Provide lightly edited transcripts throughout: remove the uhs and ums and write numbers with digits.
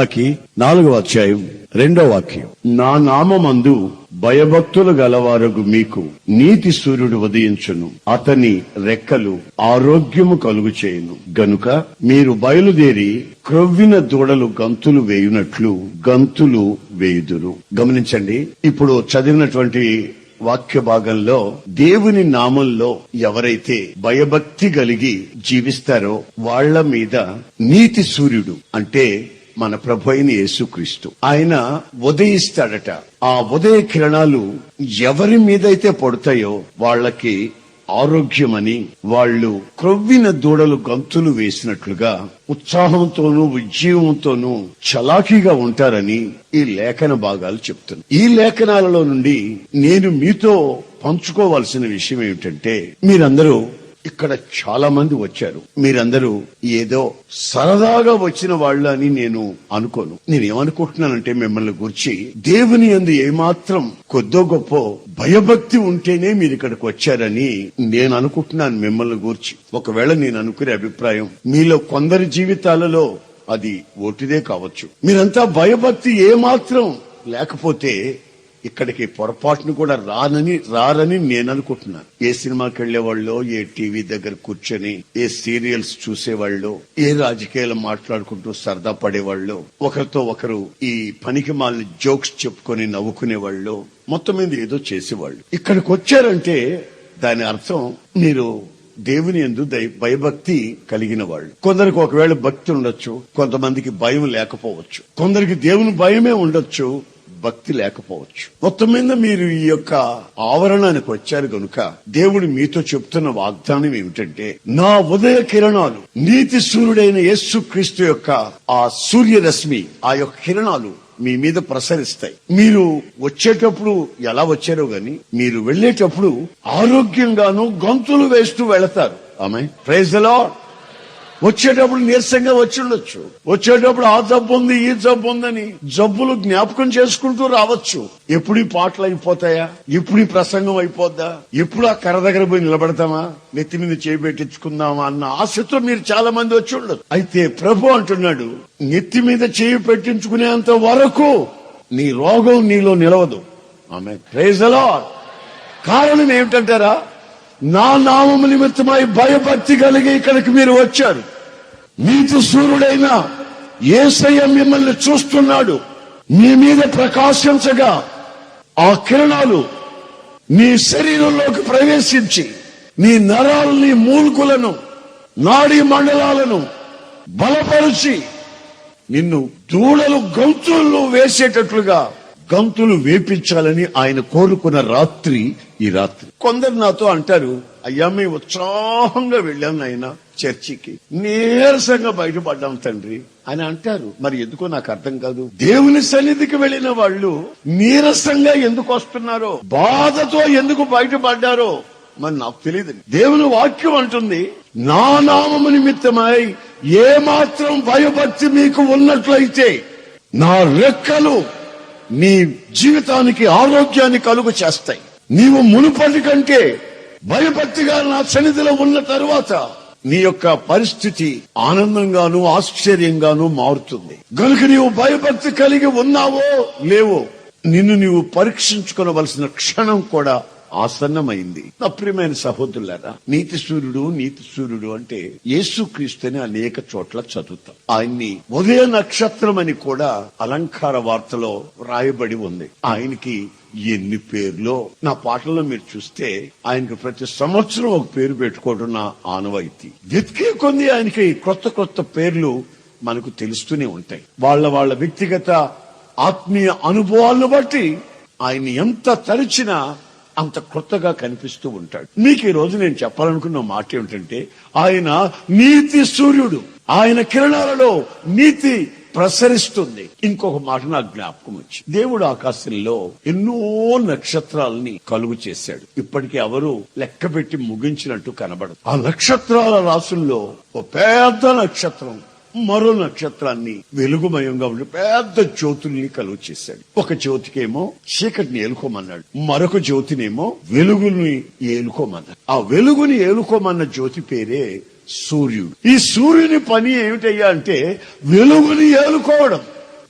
మలాకి 4వ అధ్యాయం 2వ వాక్యం. నా నామమందు భయభక్తులు గలవారగు మీకు నీతి సూర్యుడు ఉదయించును, అతని రెక్కలు ఆరోగ్యము కలుగు చేయును. గనుక మీరు బయలుదేరి క్రొవ్విన దూడలు గంతులు వేయునట్లు గంతులు వేయుదురు. గమనించండి, ఇప్పుడు చదివినటువంటి వాక్య భాగంలో దేవుని నామంలో ఎవరైతే భయభక్తి కలిగి జీవిస్తారో వాళ్ల మీద నీతి సూర్యుడు అంటే మన ప్రభు అయిన యేసుక్రీస్తు ఆయన ఉదయిస్తాడట. ఆ ఉదయ కిరణాలు ఎవరి మీదైతే పడతాయో వాళ్ళకి ఆరోగ్యమని, వాళ్ళు క్రొవ్విన దూడలు గంతులు వేసినట్లుగా ఉత్సాహంతోనూ ఉజ్జీవంతోనూ చలాకీగా ఉంటారని ఈ లేఖన భాగాలు చెప్తున్నాయి. ఈ లేఖనాలలో నుండి నేను మీతో పంచుకోవాల్సిన విషయం ఏమిటంటే, మీరందరూ ఇక్కడ చాలా మంది వచ్చారు. మీరందరూ ఏదో సరదాగా వచ్చిన వాళ్ళు అని నేను అనుకోను. నేనేమనుకుంటున్నానంటే, మిమ్మల్ని గురించి దేవుని యందు ఏమాత్రం కొద్దో గొప్ప భయభక్తి ఉంటేనే మీరు ఇక్కడికి వచ్చారని నేను అనుకుంటున్నాను మిమ్మల్ని గురించి. ఒకవేళ నేను అనుకునే అభిప్రాయం మీలో కొందరి జీవితాలలో అది ఓటిదే కావచ్చు. మీరంతా భయభక్తి ఏమాత్రం లేకపోతే ఇక్కడికి పొరపాటును కూడా రారని నేను అనుకుంటున్నాను. ఏ సినిమాకి వెళ్లేవాళ్ళు, ఏ టీవీ దగ్గర కూర్చొని ఏ సీరియల్స్ చూసేవాళ్ళు, ఏ రాజకీయాలు మాట్లాడుకుంటూ సరదా పడేవాళ్ళు, ఒకరితో ఒకరు ఈ పనికి మాలిన జోక్స్ చెప్పుకొని నవ్వుకునేవాళ్ళు, మొత్తం మీద ఏదో చేసేవాళ్ళు. ఇక్కడికి వచ్చారంటే దాని అర్థం మీరు దేవుని యందు భయభక్తి కలిగిన వాళ్ళు. కొందరికి ఒకవేళ భక్తి ఉండొచ్చు, కొంతమందికి భయం లేకపోవచ్చు. కొందరికి దేవుని భయమే ఉండొచ్చు, భక్తి లేకపోవచ్చు. మొత్తం మీద మీరు ఈ యొక్క ఆవరణానికి వచ్చారు గనుక దేవుడు మీతో చెప్తున్న వాగ్దానం ఏమిటంటే, నా ఉదయ కిరణాలు నీతి సూర్యుడైన యేసుక్రీస్తు యొక్క ఆ సూర్యరశ్మి, ఆ యొక్క కిరణాలు మీ మీద ప్రసరిస్తాయి. మీరు వచ్చేటప్పుడు ఎలా వచ్చారో గాని మీరు వెళ్లేటప్పుడు ఆరోగ్యంగాను గంతులు వేస్తూ వెళతారు. ఆమె ప్రైజ్ ది లార్డ్. వచ్చేటప్పుడు నీరసంగా వచ్చి ఉండొచ్చు, వచ్చేటప్పుడు ఆ జబ్బు ఉంది ఈ జబ్బు ఉందని జబ్బులు జ్ఞాపకం చేసుకుంటూ రావచ్చు. ఎప్పుడు ఈ పాటలు అయిపోతాయా, ఎప్పుడు ఈ ప్రసంగం అయిపోద్దా, ఎప్పుడు ఆ కర్ర దగ్గర పోయి నిలబడతామా, నెత్తి మీద చేపెట్టించుకుందామా అన్న ఆశతో మీరు చాలా మంది వచ్చి ఉండదు. అయితే ప్రభు అంటున్నాడు, నెత్తి మీద చేయి పెట్టించుకునేంత వరకు నీ రోగం నీలో నిలవదు. ఆమేన్, ప్రైజ్ ది లార్డ్. కారణం ఏమిటంటారా, నా నామము నిమిత్తమై భయభక్తి కలిగి ఇక్కడికి మీరు వచ్చారు. నీతి సూర్యుడైన యేసయ్య మిమ్మల్ని చూస్తున్నాడు. మీ మీద ప్రకాశించగా ఆ కిరణాలు నీ శరీరంలోకి ప్రవేశించి నీ నరాలని, మూలుకులను, నాడీ మండలాలను బలపరిచి నిన్ను దూడలు గంతులు వేసేటట్లుగా గంతులు వేపించాలని ఆయన కోరుకున్న రాత్రి ఈ రాత్రి. కొందరు నాతో అంటారు, అయ్యా మేము ఉత్సాహంగా వెళ్ళాం నాయన చర్చికి, నీరసంగా బయటపడ్డాం తండ్రి అని అంటారు. మరి ఎందుకో నాకు అర్థం కాదు. దేవుని సన్నిధికి వెళ్లిన వాళ్ళు నీరసంగా ఎందుకు వస్తున్నారో, బాధతో ఎందుకు బయటపడ్డారో మరి నాకు తెలియదు. దేవుని వాక్యం అంటుంది, నా నామము నిమిత్తమై ఏమాత్రం భయభక్తి మీకు ఉన్నట్లయితే నా రెక్కలు నీ జీవితానికి ఆరోగ్యాన్ని కలుగు చేస్తాయి. నీవు మునుపటి కంటే భయభక్తిగా నా సన్నిధిలో ఉన్న తరువాత నీ యొక్క పరిస్థితి ఆనందంగాను ఆశ్చర్యంగాను మారుతుంది. గనుక నీవు భయభక్తి కలిగి ఉన్నావో లేవో నిన్ను నీవు పరీక్షించుకోవలసిన క్షణం కూడా ఆసన్నమైంది. నా ప్రియమైన సహోదరులారా, నీతి సూర్యుడు అంటే యేసుక్రీస్తుని అనేక చోట్ల చదువుతాం. ఆయన్ని ఉదయ నక్షత్రం అని కూడా అలంకార వార్తలో రాయబడి ఉంది. ఆయనకి ఎన్ని పేర్లో. నా పాటల్లో మీరు చూస్తే ఆయనకు ప్రతి సంవత్సరం ఒక పేరు పెట్టుకోవడం నా ఆనవాయితీ. వెతికే కొంది ఆయనకి కొత్త కొత్త పేర్లు మనకు తెలుస్తూనే ఉంటాయి. వాళ్ళ వ్యక్తిగత ఆత్మీయ అనుభవాలను బట్టి ఆయన్ని ఎంత తరిచినా అంత కొత్తగా కనిపిస్తూ ఉంటాడు. మీకు ఈ రోజు నేను చెప్పాలనుకున్న మాట ఏమిటంటే, ఆయన నీతి సూర్యుడు. ఆయన కిరణాలలో నీతి ప్రసరిస్తుంది. ఇంకొక మాట నాకు జ్ఞాపకం వచ్చి, దేవుడు ఆకాశంలో ఎన్నో నక్షత్రాలని కలుగు చేశాడు. ఇప్పటికీ ఎవరు లెక్క పెట్టి ముగించినట్టు కనబడదు. ఆ నక్షత్రాల రాసుల్లో ఒక పెద్ద నక్షత్రం మరో నక్షత్రాన్ని వెలుగుమయంగా ఉండి పెద్ద జ్యోతుల్ని కలుగు చేశాడు. ఒక జ్యోతికేమో చీకటిని ఏలుకోమన్నాడు, మరొక జ్యోతినేమో వెలుగుని ఏలుకోమన్నాడు. ఆ వెలుగుని ఏలుకోమన్న జ్యోతి పేరే సూర్యుడు. ఈ సూర్యుని పని ఏమిటయ్యా అంటే వెలుగుని ఏలుకోవడం.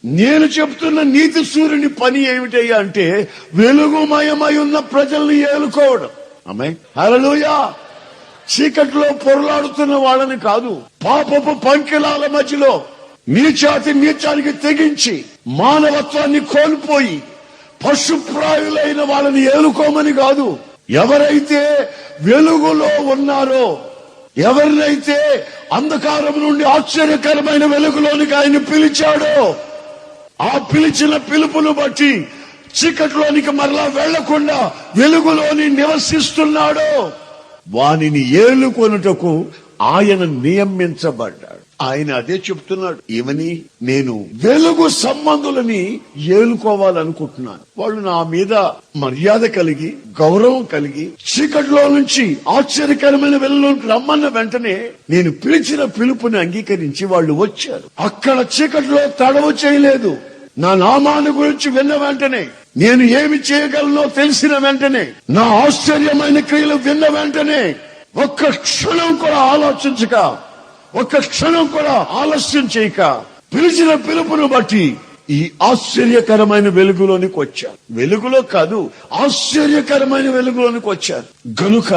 నేను చెప్తున్న నీతి సూర్యుని పని ఏమిటయ్యా అంటే వెలుగుమయమై ఉన్న ప్రజల్ని ఏలుకోవడం. ఆమేన్, హల్లెలూయా. చీకట్లో పొరలాడుతున్న వాళ్ళని కాదు, పాపపు పంకిలాల మధ్యలో నీచానికి తెగించి మానవత్వాన్ని కోల్పోయి పశుప్రాయులైన వాళ్ళని ఏలుకోమని కాదు. ఎవరైతే వెలుగులో ఉన్నారో, ఎవరినైతే అంధకారం నుండి ఆశ్చర్యకరమైన వెలుగులోనికి ఆయన పిలిచాడో, ఆ పిలిచిన పిలుపును బట్టి చీకట్లోనికి మరలా వెళ్లకుండా వెలుగులోని నివసిస్తున్నాడో వానిని ఏలుకొనుటకు ఆయన నియమించబడ్డాడు. ఆయన అదే చెప్తున్నాడు. ఏమని? నేను వెలుగు సంబంధులని ఏలుకోవాలనుకుంటున్నాను. వాళ్ళు నా మీద మర్యాద కలిగి గౌరవం కలిగి చీకటిలో నుంచి ఆశ్చర్యకరమైన వెలుగులోకి రమ్మన్న వెంటనే నేను పిలిచిన పిలుపుని అంగీకరించి వాళ్ళు వచ్చారు. అక్కడ చీకటిలో తడవు చేయలేదు. నా నామాన్ని గురించి విన్న వెంటనే, నేను ఏమి చేయగలనో తెలిసిన వెంటనే, నా ఆశ్చర్యమైన క్రియలు విన్న వెంటనే ఒక్క క్షణం కూడా ఆలోచించక, ఒక్క క్షణం కూడా ఆలస్యం చేయక పిలిచిన పిలుపును బట్టి ఈ ఆశ్చర్యకరమైన వెలుగులోనికి వచ్చారు. వెలుగులో కాదు, ఆశ్చర్యకరమైన వెలుగులోనికి వచ్చారు. గనుక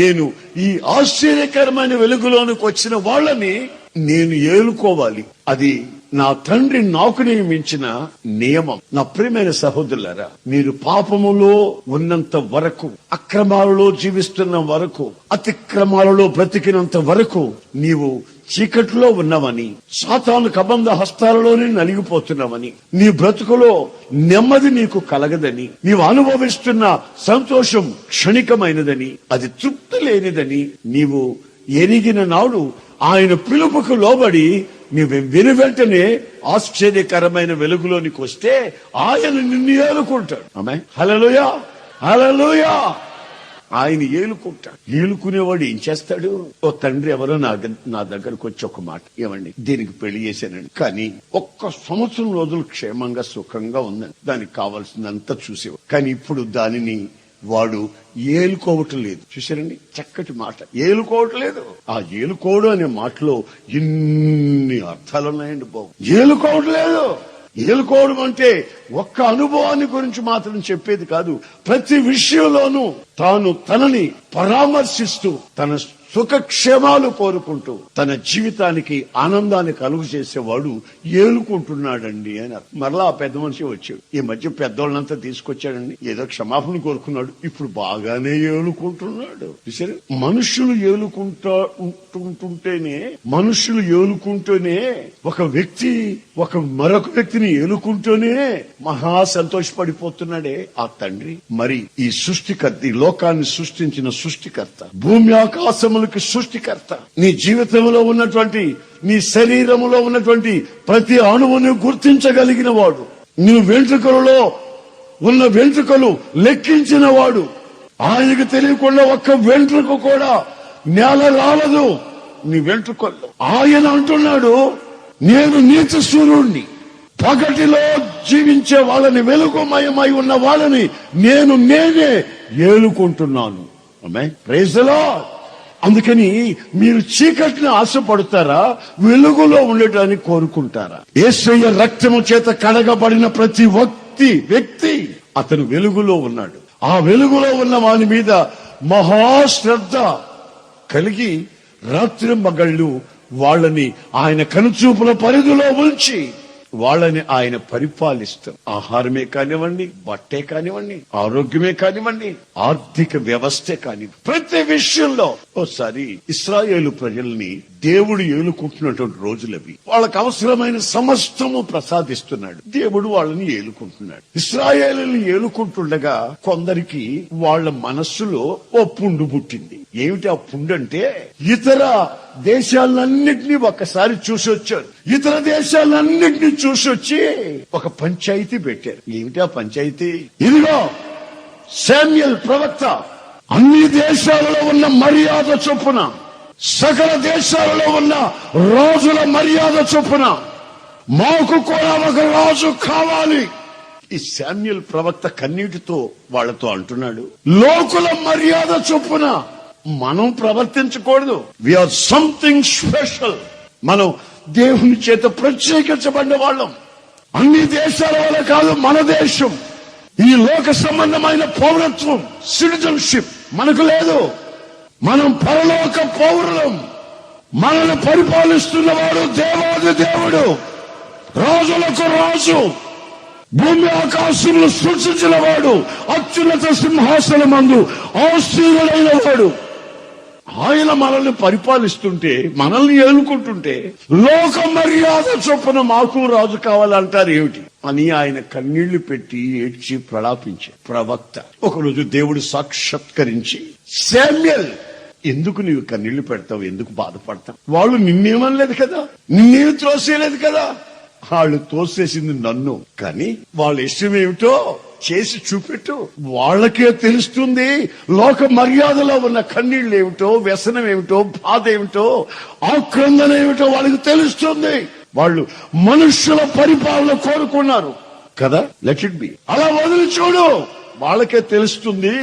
నేను ఈ ఆశ్చర్యకరమైన వెలుగులోనికి వచ్చిన వాళ్ళని నేను ఏలుకోవాలి. అది నా తండ్రి నాకు నియమించిన నియమం. నా ప్రియమైన సహోదరులారా, మీరు పాపములో ఉన్నంత వరకు, అక్రమాలలో జీవిస్తున్న వరకు, అతిక్రమాలలో బ్రతికినంత వరకు నీవు చీకటిలో ఉన్నవని, సాతాను కబంధ హస్తాలలోనే నలిగిపోతున్నావని, నీ బ్రతుకులో నెమ్మది నీకు కలగదని, నీవు అనుభవిస్తున్న సంతోషం క్షణికమైనదని, అది తృప్తి లేనిదని నీవు ఎరిగిన నాడు ఆయన పిలుపుకు లోబడి నీవు విని వెంటనే ఆశ్చర్యకరమైన వెలుగులోనికి వస్తే ఆయన నిన్ను ఏలుకుంటాడు. ఆమేన్, హల్లెలూయా, హల్లెలూయా. ఆయన ఏలుకుంటాడు. ఏలుకునేవాడు ఏం చేస్తాడు? ఓ తండ్రి ఎవరో నా దగ్గరకు వచ్చి ఒక మాట, ఏమండి దీనికి పెళ్లి చేశానండి, కానీ ఒక్క సంవత్సరం రోజులు క్షేమంగా సుఖంగా ఉందండి, దానికి కావాల్సిందంతా చూసేవాడు, కానీ ఇప్పుడు దానిని వాడు ఏలుకోవటం లేదు. చూసారండి, చక్కటి మాట, ఏలుకోవటం లేదు. ఆ ఏలుకోవడం అనే మాటలో ఎన్ని అర్థాలున్నాయండి బాబు. ఏలుకోవటం లేదు. ఏలుకోవడం అంటే ఒక్క అనుభవాన్ని గురించి మాత్రం చెప్పేది కాదు. ప్రతి విషయంలోనూ తాను తనని పరామర్శిస్తూ, తన సుఖక్షేమాలు కోరుకుంటూ, తన జీవితానికి ఆనందాన్ని కలుగు చేసేవాడు ఏలుకుంటున్నాడండి అని. మరలా ఆ పెద్ద మనిషి వచ్చాడు. ఈ మధ్య పెద్దోళ్ళంతా తీసుకొచ్చాడండి. ఏదో క్షమాపణ కోరుకున్నాడు, ఇప్పుడు బాగానే ఏలుకుంటున్నాడు. సరే, మనుషులు ఏలుకుంటూనే ఒక వ్యక్తి మరొక వ్యక్తిని ఏలుకుంటూనే మహా సంతోషపడిపోతున్నాడే ఆ తండ్రి. మరి ఈ సృష్టికర్త, ఈ లోకాన్ని సృష్టించిన సృష్టికర్త, భూమి ఆకాశములకి సృష్టికర్త, నీ జీవితంలో ఉన్నటువంటి, నీ శరీరములో ఉన్నటువంటి ప్రతి అణువును గుర్తించగలిగిన వాడు, నీ వెంట్రుకలలో ఉన్న వెంట్రుకలు లెక్కించిన వాడు, ఆయనకు తెలియకుండా ఒక్క వెంట్రుక కూడా నేల రాలదు నీ వెంట్రుకల్లో. ఆయన అంటున్నాడు, నేను నీతి సూర్యుడిని, పగటిలో జీవించే వాళ్ళని, వెలుగుమయమై ఉన్న వాళ్ళని నేనే ఏలుకుంటున్నాను. ఆమేన్, ప్రైజ్ ది లార్డ్. అందుకని మీరు చీకటిని ఆశపడతారా, వెలుగులో ఉండటానికి కోరుకుంటారా? యేసయ్య రక్తము చేత కడగబడిన ప్రతి వ్యక్తి అతను వెలుగులో ఉన్నాడు. ఆ వెలుగులో ఉన్న వాని మీద మహాశ్రద్ధ కలిగి రాత్రింబగళ్ళు వాళ్ళని ఆయన కనుచూపుల పరిధిలో ఉంచి వాళ్ళని ఆయన పరిపాలిస్తారు. ఆహారమే కానివ్వండి, బట్టే కానివ్వండి, ఆరోగ్యమే కానివ్వండి, ఆర్థిక వ్యవస్థే కానివ్వండి, ప్రతి విషయంలో. ఓసారి ఇశ్రాయేలు ప్రజల్ని దేవుడు ఏలుకుంటున్నటువంటి రోజులవి. వాళ్ళకు అవసరమైన సమస్తము ప్రసాదిస్తున్నాడు. దేవుడు వాళ్ళని ఏలుకుంటున్నాడు. ఇశ్రాయేలుని ఏలుకుంటుండగా కొందరికి వాళ్ళ మనస్సులో ఓ పుండు పుట్టింది. ఏమిటి ఆ పుండు అంటే, ఇతర దేశాలన్నింటినీ ఒక్కసారి చూసొచ్చారు. ఇతర దేశాలన్నింటినీ చూసొచ్చి ఒక పంచాయతీ పెట్టారు. ఏమిటి ఆ పంచాయతీ? ఇదిగో శామ్యూయల్ ప్రవక్త అన్ని దేశాలలో ఉన్న మర్యాద చొప్పున, సకల దేశాలలో ఉన్న రాజుల మర్యాద చొప్పున మాకు కూడా ఒక రాజు కావాలి. ఈ శామ్యూయల్ ప్రవక్త కన్నీటితో వాళ్ళతో అంటున్నాడు, లోకుల మర్యాద చొప్పున మనం ప్రవర్తించకూడదు. We are something special. మనం దేవుని చేత ప్రత్యేకించబడిన వాళ్ళం. అన్ని దేశాల వల్ల కాదు, మన దేశం ఈ లోక సంబంధమైన పౌరత్వం, సిటిజన్షిప్ మనకు లేదు. మనం పరలోక పౌరులం. మనల్ని పరిపాలిస్తున్నవాడు దేవాది దేవుడు, రాజులకు రాజు, భూమి ఆకాశములు సృష్టించిన వాడు, అత్యున్నత సింహాసనమందు ఆసీనుడైన వాడు. ఆయన మనల్ని పరిపాలిస్తుంటే, మనల్ని ఏలుకుంటుంటే, లోక మర్యాద చొప్పున మాకు రాజు కావాలంటారు ఏమిటి అని ఆయన కన్నీళ్లు పెట్టి ఏడ్చి ప్రలాపించే ప్రవక్త. ఒకరోజు దేవుడు సాక్షాత్కరించి, శామ్యూయల్, ఎందుకు నీవు కన్నీళ్లు పెడతావు, ఎందుకు బాధపడతావు? వాళ్ళు నిన్నేమనలేదు కదా, నిన్నేమి త్రోసేయలేదు కదా. వాళ్ళు తోసేసింది నన్ను, కానీ వాళ్ళ ఇష్టం ఏమిటో చేసి చూపెట్టు, వాళ్ళకే తెలుస్తుంది. లోక మర్యాదలో ఉన్న కన్నీళ్ళు ఏమిటో, వ్యసనం ఏమిటో, బాధ ఏమిటో, ఆక్రందన ఏమిటో వాళ్ళకి తెలుస్తుంది. వాళ్ళు మనుష్యుల పరిపాలన కోరుకున్నారు కదా. లెట్ ఇట్ బి, అలా వదిలి చూడు, వాళ్ళకే తెలుస్తుంది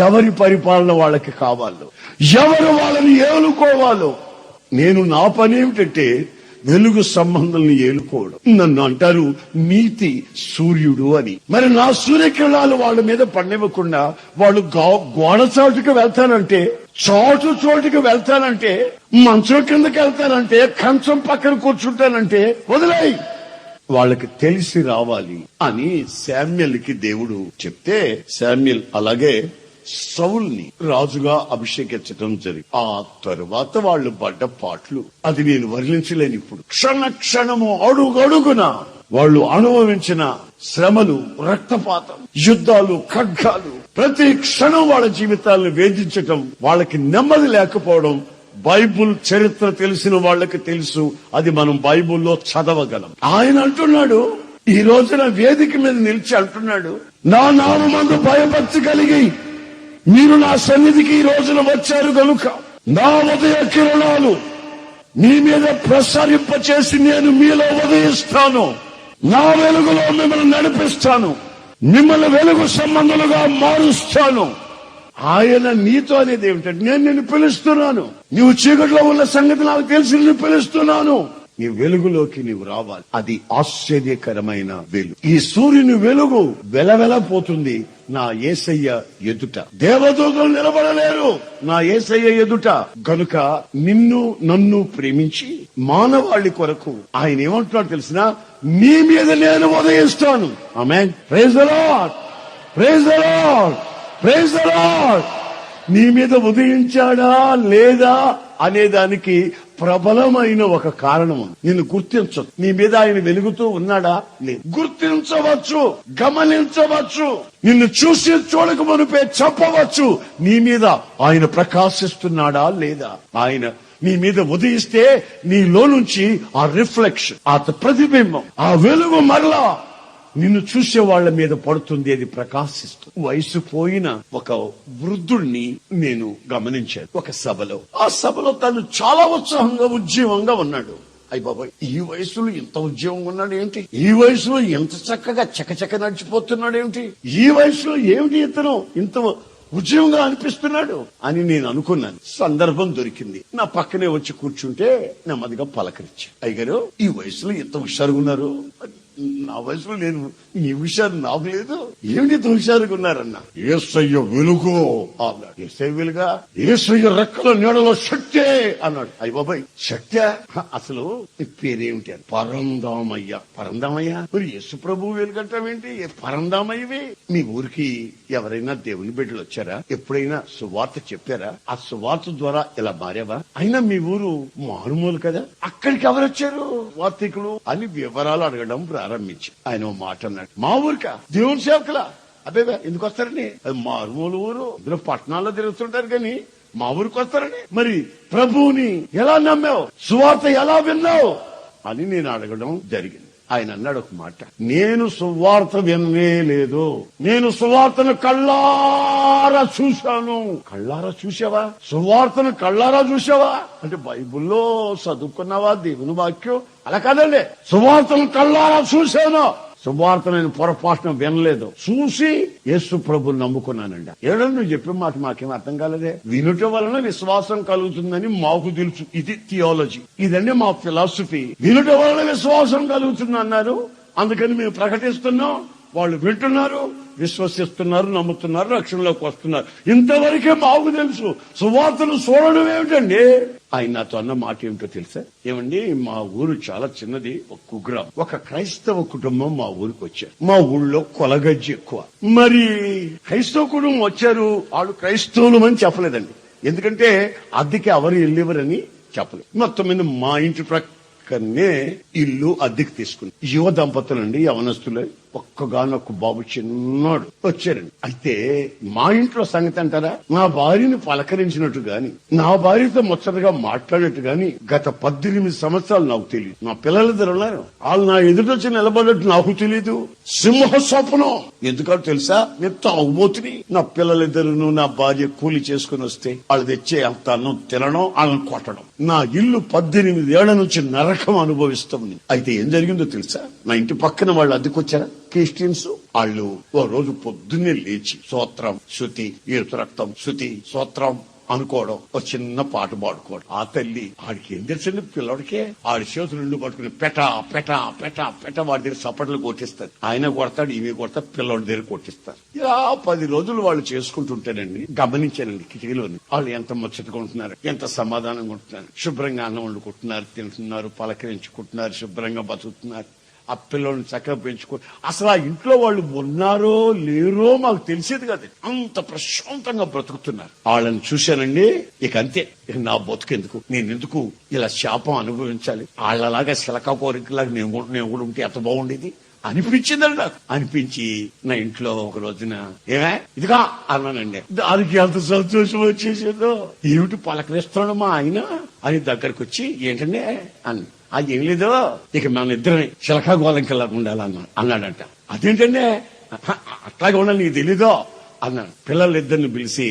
ఎవరి పరిపాలన వాళ్ళకి కావాలో, ఎవరు వాళ్ళని ఏలుకోవాలో. నేను నా పని ఏమిటంటే వెలుగు సంబంధాలను ఏలుకోవడం. నన్ను అంటారు నీతి సూర్యుడు అని. మరి నా సూర్యకిరణాలు వాళ్ళ మీద పడినివ్వకుండా వాళ్ళు గోడచాటుకు వెళ్తానంటే, చోటుకి వెళ్తానంటే, మంచం కిందకి వెళ్తానంటే, కంచం పక్కన కూర్చుంటానంటే వదిలేయ్, వాళ్ళకి తెలిసి రావాలి అని శామ్యూయల్కి దేవుడు చెప్తే, శామ్యూయల్ అలాగే సౌల్ని రాజుగా అభిషేకించడం జరిగింది. ఆ తరువాత వాళ్ళు పడ్డ పాటలు అది నేను వర్ణించలేను ఇప్పుడు. క్షణము అడుగడుగున వాళ్ళు అనుభవించిన శ్రమలు, రక్తపాతం, యుద్ధాలు, ఖడ్గాలు, ప్రతి క్షణం వాళ్ళ జీవితాలను వేధించటం, వాళ్ళకి నెమ్మది లేకపోవడం. బైబుల్ చరిత్ర తెలిసిన వాళ్ళకి తెలుసు, అది మనం బైబుల్లో చదవగలం. ఆయన అంటున్నాడు, ఈ రోజున వేదిక మీద నిలిచి అంటున్నాడు, నా నామమందు భయభక్తి కలిగి మీరు నా సన్నిధికి ఈ రోజున వచ్చారు గనుక నా ఉదయ కిరణాలు మీ మీద ప్రసరింపచేసి నేను మీలో ఉదయిస్తాను. నా వెలుగులో మిమ్మల్ని నడిపిస్తాను, మిమ్మల్ని వెలుగు సంబంధులుగా మారుస్తాను. ఆయన నీతో అనేది ఏమిటంటే, నేను నిన్ను పిలుస్తున్నాను, నీవు చీకటిలో ఉన్న సంగతి నాకు తెలిసి నిన్ను పిలుస్తున్నాను, నీ వెలుగులోకి నీవు రావాలి. అది ఆశ్చర్యకరమైన వెలుగు. ఈ సూర్యుని వెలుగు వెలవెలపోతుంది నా యేసయ్య ఎదుట. దేవదూతలు నిలబడలేరు నా యేసయ్య ఎదుట. గనుక నిన్ను నన్ను ప్రేమించి మానవాళి కొరకు ఆయన ఏమంటున్నాడు తెలిసినా, నీ మీద నేను ఉదయిస్తాను. ఆమేన్. Praise the lord, praise the lord, praise the lord. నీ మీద ఉదయించాడా లేదా అనేదానికి ప్రబలమైన ఒక కారణం ఉంది. నిన్ను గుర్తించదు. నీ మీద ఆయన వెలుగుతూ ఉన్నాడా లేదు, గుర్తించవచ్చు, గమనించవచ్చు. నిన్ను చూసి చూడక మునిపే చెప్పవచ్చు నీ మీద ఆయన ప్రకాశిస్తున్నాడా లేదా. ఆయన నీ మీద ఉదయిస్తే నీలో నుంచి ఆ రిఫ్లెక్షన్, ఆ ప్రతిబింబం, ఆ వెలుగు మరలా నిన్ను చూసే వాళ్ళ మీద పడుతుంది, అది ప్రకాశిస్తుంది. వయసు పోయిన ఒక వృద్ధుణ్ణి నేను గమనించాను ఒక సభలో. ఆ సభలో తను చాలా ఉత్సాహంగా ఉద్యమంగా ఉన్నాడు. అయ్య బాబాయ్, ఈ వయసులో ఇంత ఉద్యమంగా ఉన్నాడు ఏంటి, ఈ వయసులో ఎంత చక్కగా చకచక నడిచిపోతున్నాడు ఏమిటి, ఈ వయసులో ఏమిటి ఇతను ఇంత ఉద్యమంగా అనిపిస్తున్నాడు అని నేను అనుకున్నాను. సందర్భం దొరికింది, నా పక్కనే వచ్చి కూర్చుంటే నెమ్మదిగా పలకరించా. అయ్యగారు, ఈ వయసులో ఎంత హుషారుగా ఉన్నారు. నా వయసులో నేను ఈ హుషారు నాకు లేదు, ఏమిటి హుషారుగా ఉన్నారన్నా. యేసయ్య వెలుగు అన్నాడు. యేసయ్య వెలుగా, యేసయ్య రెక్కల నీడలో శక్తే అన్నాడు. అయ్య బాబాయ్, శక్తి అసలు పేరేమిటి అని. పరందామయ్య. పరందామయ్య, మరి యేసు ప్రభు వెలుగంటావేంటి, పరందామయ్యవి. మీ ఊరికి ఎవరైనా దేవుని బిడ్డలు వచ్చారా, ఎప్పుడైనా సువార్త చెప్పారా, ఆ సువార్త ద్వారా ఇలా మారావా, అయినా మీ ఊరు మారుమూలు కదా, అక్కడికి ఎవరు వచ్చారు వార్తికులు అని వివరాలు అడగడం ప్రారంభించి ఆయన మాట అన్నాడు. మా ఊరికా, దేవుని సేవకులా, అదే ఎందుకు వస్తారని, అది మారుమూలు ఊరు, ఇందులో పట్టణాల్లో తిరుగుతుంటారు కానీ మా ఊరికి వస్తారని. మరి ప్రభువుని ఎలా నమ్మావు, సువార్త ఎలా విన్నావు అని నేను అడగడం జరిగింది. ఆయన అన్నాడు ఒక మాట, నేను సువార్త విననే లేదు, నేను సువార్తను కళ్ళారా చూశాను. కళ్ళారా చూసావా, సువార్తను కళ్ళారా చూసావా అంటే బైబుల్లో చదువుకున్నావా దేవుని వాక్యం, అలా కాదండి. సువార్తను కళ్ళారా చూశాను, సువార్త నేను పొరపాటున వినలేదు, చూసి యేసు ప్రభుని నమ్ముకున్నానండి. ఏడో నువ్వు చెప్పిన మాట మాకేం అర్థం కాలేదే. వినుట వలన విశ్వాసం కలుగుతుందని మాకు తెలుసు, ఇది థియాలజీ, ఇదండి మా ఫిలాసఫీ. వినుట వలన విశ్వాసం కలుగుతుంది అన్నారు, అందుకని మేము ప్రకటిస్తున్నాం, వాళ్ళు వింటున్నారు, విశ్వసిస్తున్నారు, నమ్ముతున్నారు, రక్షణలోకి వస్తున్నారు. ఇంతవరకే మాకు తెలుసు. సువార్తను చూడడం ఏమిటండి? ఆయన నాతో అన్న మాట ఏమిటో తెలుసా? ఏమండి, మా ఊరు చాలా చిన్నది, ఒక కుగ్రామం. ఒక క్రైస్తవ కుటుంబం మా ఊరికి వచ్చారు. మా ఊళ్ళో కొలగజ్జి ఎక్కువ. మరి క్రైస్తవ కుటుంబం వచ్చారు, వాళ్ళు క్రైస్తవులు అని చెప్పలేదండి. ఎందుకంటే అద్దెకి ఎవరు వెళ్ళేవారని చెప్పలేదు. మొత్తం మీద మా ఇంటి ప్రక్కనే ఇల్లు అద్దెకి తీసుకుని యువ దంపతులండి, యవనస్తులే, ఒక్కగానొక్క బాబు చిన్నాడు వచ్చారండి. అయితే మా ఇంట్లో సంగతి అంటారా, నా భార్యని పలకరించినట్టు గాని, నా భార్యతో ముచ్చటగా మాట్లాడినట్టు గాని గత 18 సంవత్సరాలు నాకు తెలియదు. నా పిల్లలిద్దరు ఉన్నారు, వాళ్ళు నా ఎదుటొచ్చి నిలబడట్టు నాకు తెలియదు. సింహ స్వప్నం. ఎందుకో తెలుసా? నేను తాగుబోతుని. నా పిల్లలిద్దరును నా భార్య కూలి చేసుకుని వస్తే వాళ్ళు తెచ్చే అంత అన్నం తినడం, వాళ్ళని కొట్టడం. నా ఇల్లు 18 ఏళ్ల నుంచి నరకం అనుభవిస్తుంది. అయితే ఏం జరిగిందో తెలుసా? నా ఇంటి పక్కన వాళ్ళు అద్దెకొచ్చారా, క్రిస్టియన్స్. వాళ్ళు ఓ రోజు పొద్దున్నే లేచి స్తోత్రం శృతి, ఈత రక్తం శృతి స్తోత్రం అనుకోవడం, ఒక చిన్న పాట పాడుకోవడం. ఆ తల్లి ఆడికి ఏం తెలుసండి, పిల్లడికే ఆడి చేతులు రెండు పట్టుకుని పెటా పెటా పెటా పెట వాడి దగ్గర సపట్లు కొట్టిస్తారు. ఆయన కొడతాడు, ఇవి కొడతారు, పిల్లడి దగ్గర కొట్టిస్తారు. ఇలా 10 రోజులు వాళ్ళు చేసుకుంటుంటేనండి గమనించానండి కిటికీలోని. వాళ్ళు ఎంత ముచ్చటకుంటున్నారు, ఎంత సమాధానంగా ఉంటున్నారు, శుభ్రంగా అన్నం వండుకుంటున్నారు, తింటున్నారు, పలకరించుకుంటున్నారు, శుభ్రంగా బతుకుతున్నారు. ఆ పిల్లల్ని చక్కగా పెంచుకో. అసలు ఆ ఇంట్లో వాళ్ళు ఉన్నారో లేరో మాకు తెలిసేది కాదు, అంత ప్రశాంతంగా బ్రతుకుతున్నారు. వాళ్ళని చూశానండి, ఇక అంతే, ఇక నా బతుకెందుకు, నేను ఎందుకు ఇలా శాపం అనుభవించాలి, వాళ్ళలాగా శిలకా కోరికలాగా నేను కూడా ఉంటే ఎంత బాగుండేది అనిపించిందండి నాకు. అనిపించి నా ఇంట్లో ఒక రోజున ఏమే ఇదిగా అన్నానండి. దానికి ఎంత సంతోషం వచ్చేసేదో, ఏమిటి పలకరిస్తున్నాడు మా ఆయన అని దగ్గరకు వచ్చి, ఏంటండి అని. అది ఏం లేదో, ఇక మన ఇద్దరిని శిలకా గోలంకల్లా అన్నాడంట. అదేంటండి, అట్లాగే ఉండాలి, నీకు తెలీదో అన్నాడు. పిల్లలిద్దరిని పిలిచి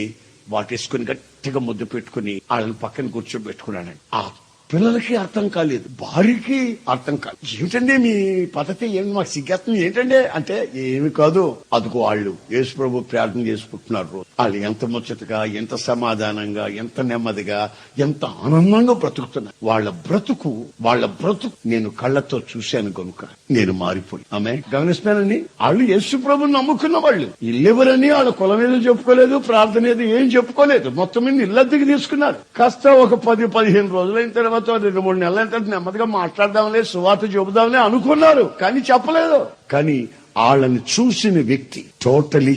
వాటేసుకుని గట్టిగా ముద్దు పెట్టుకుని వాళ్ళని పక్కన కూర్చోబెట్టుకున్నాడండి. ఆ పిల్లలకి అర్థం కాలేదు, భార్యకి అర్థం కాలేదు. ఏమిటండి మీ పద్ధతి, ఏమి మాకు సిగ్గేస్తుంది ఏంటండి అంటే, ఏమి కాదు, అదిగో వాళ్ళు యేసు ప్రభు ప్రార్థన చేసుకుంటున్నారు. వాళ్ళు ఎంత ముచ్చటగా, ఎంత సమాధానంగా, ఎంత నెమ్మదిగా, ఎంత ఆనందంగా బ్రతుకుతున్నారు. వాళ్ళ బ్రతుకు నేను కళ్ళతో చూశాను కనుక నేను మారిపోయి. ఆమె గమనిస్తున్నానండి, వాళ్ళు యేసు ప్రభుని నమ్ముకున్న వాళ్ళు. ఇల్లెవరని వాళ్ళ కులం ఏదో చెప్పుకోలేదు, ప్రార్థన ఏదో ఏం చెప్పుకోలేదు. మొత్తం మీద ఇల్లద్దెకి తీసుకున్నారు. కాస్త ఒక 10-15 రోజులైన తర్వాత 2-3 నెలల తర్వాత నెమ్మదిగా మాట్లాడదాంలే, సువార్త చెబుదాంలే అనుకున్నారు, కానీ చెప్పలేదు. కానీ వాళ్ళని చూసిన వ్యక్తి టోటలీ